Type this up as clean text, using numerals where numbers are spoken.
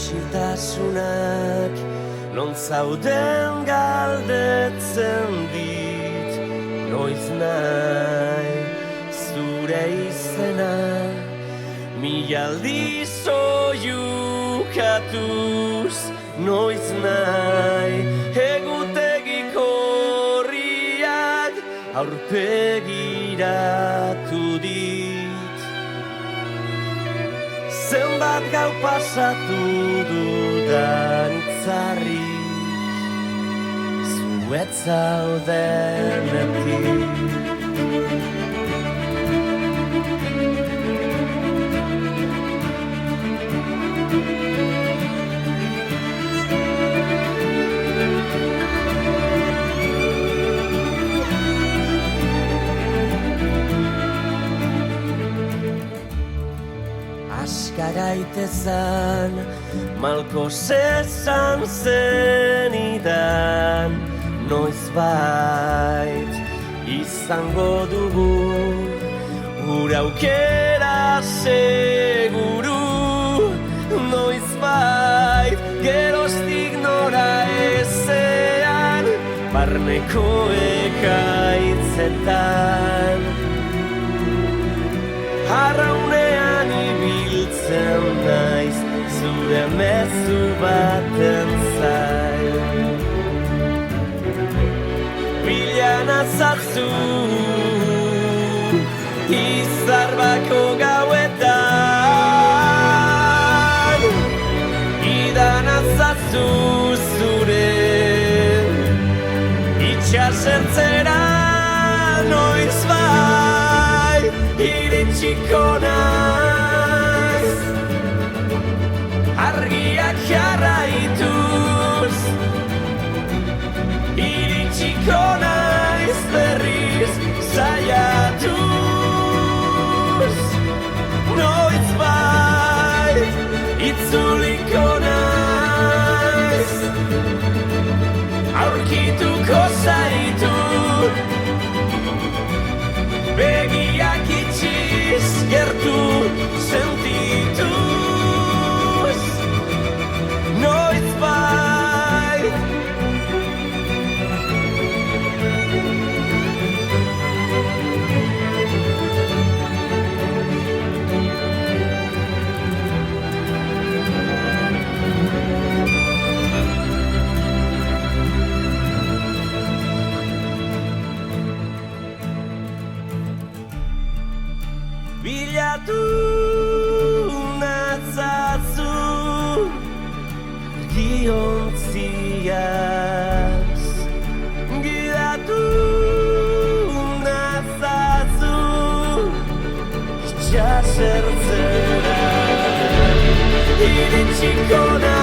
Isiltasunak non zauden galdetzen dit, noiz nahi zure izena, mila aldiz oiukatuz, noiz nahi egutegiko horriak aurpegiratu dit. Zenbat gau pasatu dudan itzarri, zuet zaudenetik. Gaitezan, malko zezan zenidan, noizbait izango dugu, gure aukera seguru, noizbait geroztik nora ezean, barneko ekaitzetan, arraunean ibiltzen naiz, zure mezu baten zain. Bilan azazu, izarbako gauetan, idan azazu zure, itxasertzera noizbait, iritsiko naiz, argiak jarraituz, iritsiko naiz berriz saiatuz, noizbait itzuliko naiz, aurkituko zaitu, begiak itxiz gertu sentituz, noizbait. Bilatu natzazu giontziaz, gidatu natzazu itxasertzera, iritsiko naiz.